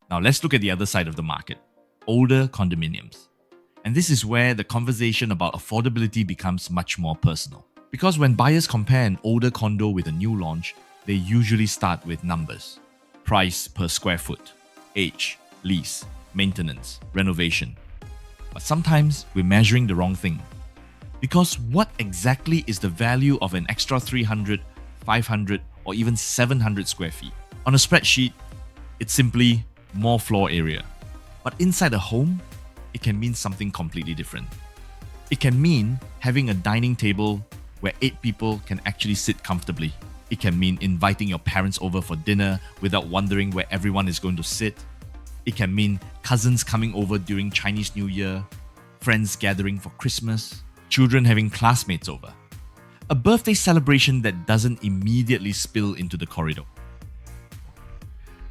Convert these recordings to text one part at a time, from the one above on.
Now let's look at the other side of the market, older condominiums. And this is where the conversation about affordability becomes much more personal. Because when buyers compare an older condo with a new launch, they usually start with numbers. Price per square foot, age, lease, maintenance, renovation. But sometimes we're measuring the wrong thing. Because what exactly is the value of an extra 300, 500, or even 700 square feet? On a spreadsheet, it's simply more floor area. But inside a home, it can mean something completely different. It can mean having a dining table where 8 people can actually sit comfortably. It can mean inviting your parents over for dinner without wondering where everyone is going to sit. It can mean cousins coming over during Chinese New Year, friends gathering for Christmas, children having classmates over. A birthday celebration that doesn't immediately spill into the corridor.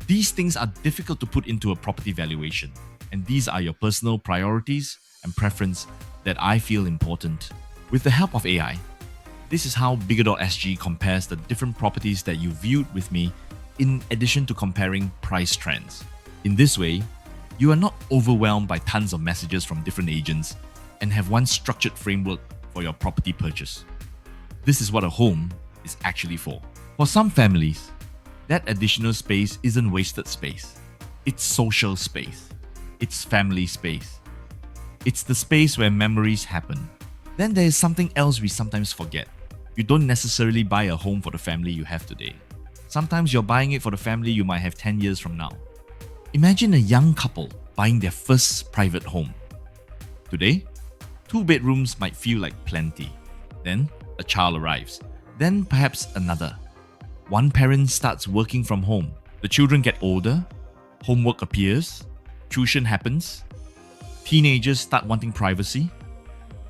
These things are difficult to put into a property valuation, and these are your personal priorities and preference that I feel important. With the help of AI, this is how Bigger.sg compares the different properties that you viewed with me in addition to comparing price trends. In this way, you are not overwhelmed by tons of messages from different agents and have one structured framework for your property purchase. This is what a home is actually for. For some families, that additional space isn't wasted space. It's social space. It's family space. It's the space where memories happen. Then there is something else we sometimes forget. You don't necessarily buy a home for the family you have today. Sometimes you're buying it for the family you might have 10 years from now. Imagine a young couple buying their first private home. Today, 2 bedrooms might feel like plenty. Then, a child arrives. Then perhaps another. One parent starts working from home. The children get older. Homework appears. Tuition happens. Teenagers start wanting privacy.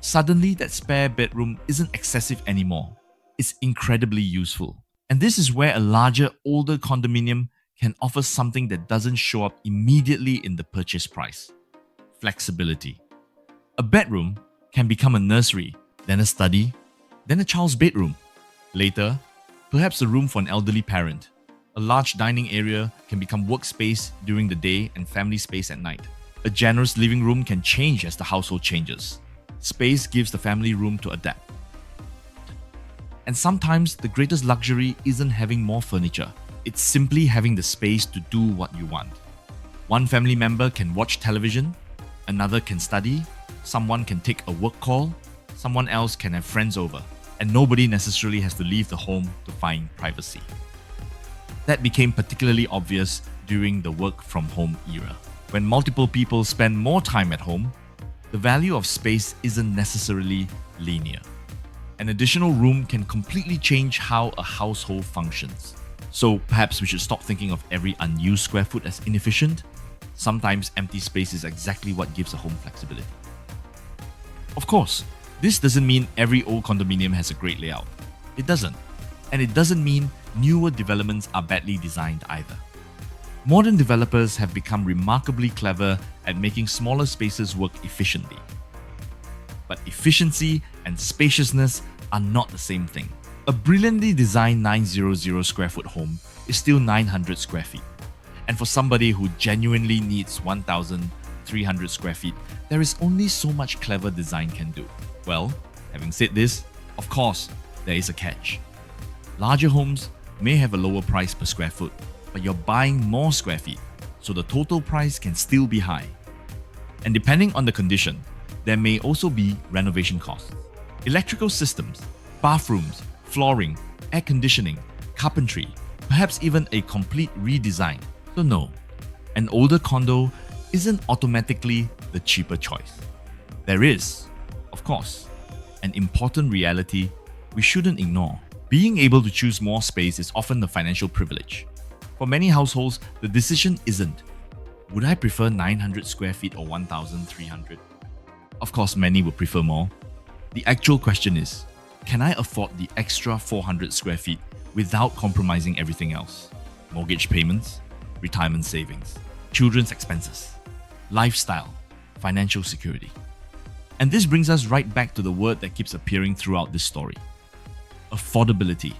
Suddenly, that spare bedroom isn't excessive anymore. It's incredibly useful. And this is where a larger, older condominium can offer something that doesn't show up immediately in the purchase price. Flexibility. A bedroom can become a nursery, then a study, then a child's bedroom. Later, perhaps a room for an elderly parent. A large dining area can become workspace during the day and family space at night. A generous living room can change as the household changes. Space gives the family room to adapt. And sometimes the greatest luxury isn't having more furniture. It's simply having the space to do what you want. One family member can watch television, another can study, someone can take a work call, someone else can have friends over, and nobody necessarily has to leave the home to find privacy. That became particularly obvious during the work from home era. When multiple people spend more time at home, the value of space isn't necessarily linear. An additional room can completely change how a household functions. So perhaps we should stop thinking of every unused square foot as inefficient. Sometimes empty space is exactly what gives a home flexibility. Of course, this doesn't mean every old condominium has a great layout. It doesn't. And it doesn't mean newer developments are badly designed either. Modern developers have become remarkably clever at making smaller spaces work efficiently. But efficiency and spaciousness are not the same thing. A brilliantly designed 900 square foot home is still 900 square feet. And for somebody who genuinely needs 1,300 square feet, there is only so much clever design can do. Well, having said this, of course, there is a catch. Larger homes may have a lower price per square foot, but you're buying more square feet, so the total price can still be high. And depending on the condition, there may also be renovation costs. Electrical systems, bathrooms, flooring, air conditioning, carpentry, perhaps even a complete redesign. So no, an older condo isn't automatically the cheaper choice. There is, of course, an important reality we shouldn't ignore. Being able to choose more space is often a financial privilege. For many households, the decision isn't, would I prefer 900 square feet or 1,300? Of course, many would prefer more. The actual question is, can I afford the extra 400 square feet without compromising everything else? Mortgage payments, retirement savings, children's expenses, lifestyle, financial security. And this brings us right back to the word that keeps appearing throughout this story: affordability.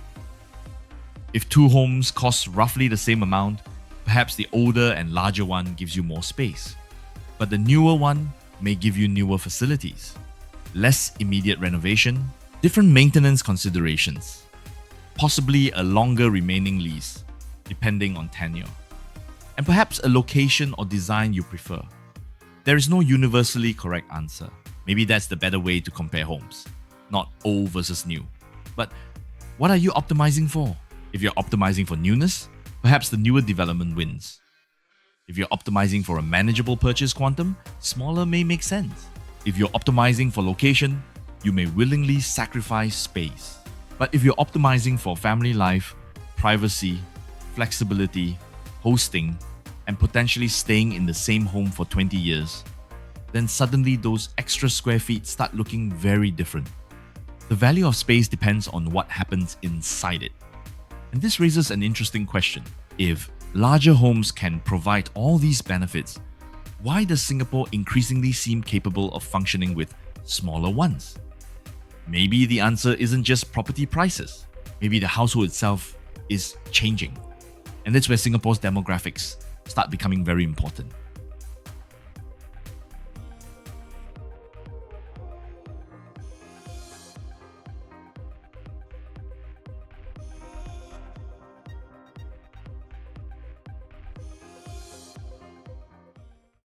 If 2 homes cost roughly the same amount, Perhaps the older and larger one gives you more space, but the newer one may give you newer facilities, less immediate renovation, different maintenance considerations, possibly a longer remaining lease, depending on tenure, and perhaps a location or design you prefer. There is no universally correct answer. Maybe that's the better way to compare homes, not old versus new. But what are you optimizing for? If you're optimizing for newness, perhaps the newer development wins. If you're optimizing for a manageable purchase quantum, smaller may make sense. If you're optimizing for location, you may willingly sacrifice space. But if you're optimizing for family life, privacy, flexibility, hosting, and potentially staying in the same home for 20 years, then suddenly those extra square feet start looking very different. The value of space depends on what happens inside it. And this raises an interesting question. If larger homes can provide all these benefits, why does Singapore increasingly seem capable of functioning with smaller ones? Maybe the answer isn't just property prices. Maybe the household itself is changing. And that's where Singapore's demographics start becoming very important.